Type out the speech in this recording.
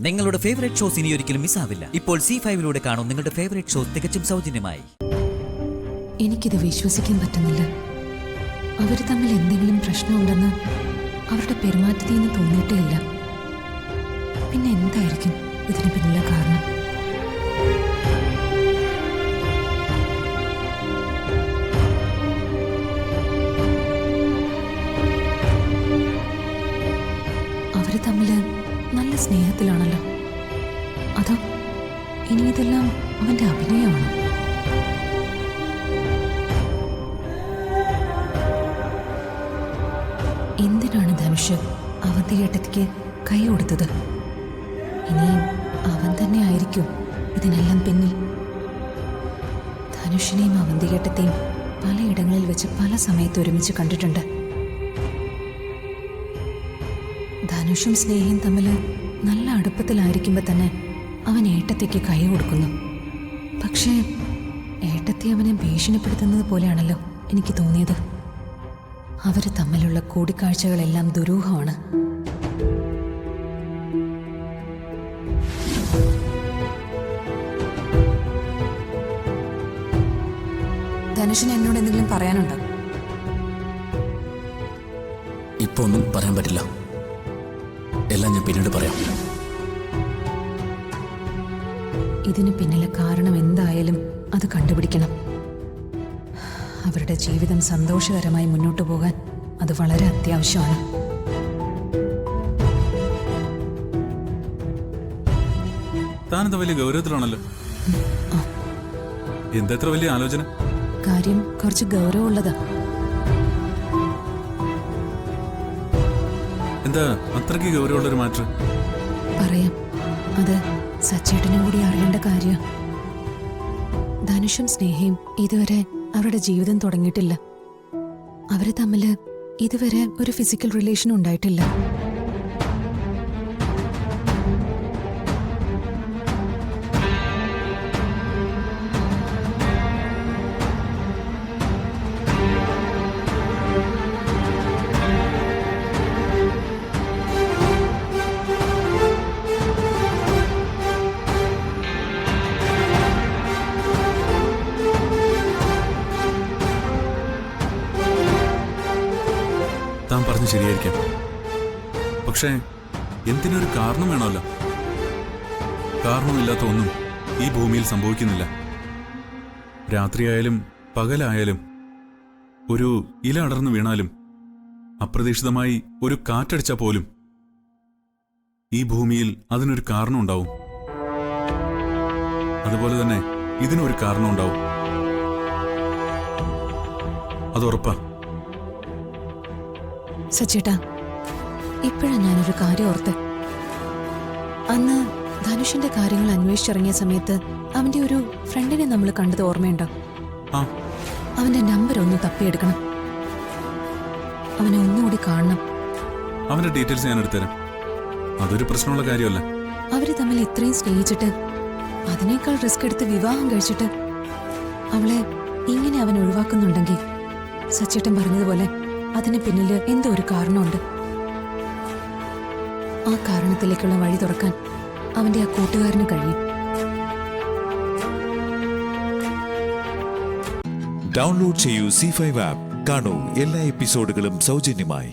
നിങ്ങളുടെ favourite shows ഇനി ഒരിക്കലും മിസ്സാവില്ല. ഇപ്പോൾ C5-ലൂടെ കാണും നിങ്ങളുടെ ഫേവറേറ്റ് ഷോസ് തികച്ചും സൗജന്യമായി. എനിക്കിത് വിശ്വസിക്കാൻ പറ്റുന്നില്ല. അവർ തമ്മിൽ എന്തെങ്കിലും പ്രശ്നമുണ്ടെന്ന് അവരുടെ പെരുമാറ്റത്തിൽ നിന്ന് തോന്നിയിട്ടേ ഇല്ല. പിന്നെ എന്തായിരിക്കും ഇതിന് പിന്നിലെ കാരണം? അവര് തമ്മില് നല്ല സ്നേഹത്തിലാണല്ലോ. അതോ ഇനി ഇതെല്ലാം അവന്റെ അഭിനയമാണോ? എന്തിനാണ് ധനുഷ് അവന്തിയേട്ടത്തിക്ക് കൈ കൊടുത്തത്? ഇനിയും അവൻ തന്നെ ആയിരിക്കും ഇതിനെല്ലാം പിന്നിൽ. ധനുഷിനെയും അവന്തിയേട്ടത്തെയും പലയിടങ്ങളിൽ വെച്ച് പല സമയത്ത് ഒരുമിച്ച് കണ്ടിട്ടുണ്ട്. ധനുഷും സ്നേഹയും തമ്മിൽ നല്ല അടുപ്പത്തിലായിരിക്കുമ്പോൾ തന്നെ അവൻ ഏട്ടത്തേക്ക് കൈ കൊടുക്കുന്നു. പക്ഷേ ഏട്ടത്തെ അവനെ ഭീഷണിപ്പെടുത്തുന്നത് പോലെയാണല്ലോ എനിക്ക് തോന്നിയത്. അവർ തമ്മിലുള്ള കൂടിക്കാഴ്ചകളെല്ലാം ദുരൂഹമാണ്. ധനുഷിന് എന്നോട് എന്തെങ്കിലും പറയാനുണ്ടോ? ഇപ്പൊ ഒന്നും പറയാൻ പറ്റില്ല. എല്ലാം ഞാൻ പിന്നീട് പറയാം. ഇതിന് പിന്നിലെ കാരണം എന്തായാലും അത് കണ്ടുപിടിക്കണം. അവരുടെ ജീവിതം സന്തോഷകരമായി മുന്നോട്ട് പോകാൻ അത് വളരെ അത്യാവശ്യമാണ്. താനെന്താ വലിയ ഗൗരവത്തിലാണല്ലോ. എന്തെത്ര വലിയ ആലോചന? കാര്യം കുറച്ച് ഗൗരവമുള്ളതാ. എന്താ അത്രയ്ക്ക് ഗൗരവമുള്ളൊരു മാറ്റർ? പറയാം. അത് സച്ചേട്ടനും കൂടി അറിയേണ്ട കാര്യം. ധനുഷും സ്നേഹയും ഇതുവരെ അവരുടെ ജീവിതം തുടങ്ങിയിട്ടില്ല. അവര് തമ്മില് ഇതുവരെ ഒരു ഫിസിക്കൽ റിലേഷൻ ഉണ്ടായിട്ടില്ല. താൻ പറഞ്ഞു ശരിയായിരിക്കാം. പക്ഷേ എന്തിനൊരു കാരണം വേണമല്ലോ. കാരണമില്ലാത്ത ഒന്നും ഈ ഭൂമിയിൽ സംഭവിക്കുന്നില്ല. രാത്രിയായാലും പകലായാലും ഒരു ഇല അടർന്നു വീണാലും അപ്രതീക്ഷിതമായി ഒരു കാറ്റടിച്ചാൽ പോലും ഈ ഭൂമിയിൽ അതിനൊരു കാരണം ഉണ്ടാവും. അതുപോലെ തന്നെ ഇതിനൊരു കാരണം ഉണ്ടാവും. അതുറപ്പാ. സച്ചേട്ടാ, ഇപ്പോഴാണ് ഞാനൊരു കാര്യം ഓർത്ത്. അന്ന് ധനുഷിന്റെ കാര്യങ്ങൾ അന്വേഷിച്ചിറങ്ങിയ സമയത്ത് അവന്റെ ഒരു ഫ്രണ്ടിനെ നമ്മൾ കണ്ടത് ഓർമ്മയുണ്ടോ? അവന്റെ നമ്പർ ഒന്ന് തപ്പിയെടുക്കണം. അവനെ ഒന്നുകൂടി കാണണം. അവന്റെ ഡീറ്റെയിൽസ് ഞാൻ എടുത്തുതരാം. അതൊരു പ്രശ്നമുള്ള കാര്യമല്ല. അവര് തമ്മിൽ ഇത്രയും സ്നേഹിച്ചിട്ട് അതിനേക്കാൾ റിസ്ക് എടുത്ത് വിവാഹം കഴിച്ചിട്ട് അവളെ ഇങ്ങനെ അവൻ ഒഴിവാക്കുന്നുണ്ടെങ്കിൽ സച്ചേട്ടൻ പറഞ്ഞതുപോലെ അതിന് പിന്നില് എന്തോ ഒരു കാരണമുണ്ട്. ആ കാരണത്തിലേക്കുള്ള വഴി തുറക്കാൻ അവന്റെ ആ കൂട്ടുകാരന് കഴിയും. ഡൗൺലോഡ് ചെയ്യൂ C5 ആപ്പ്. കാണൂ എല്ലാ എപ്പിസോഡുകളും സൗജന്യമായി.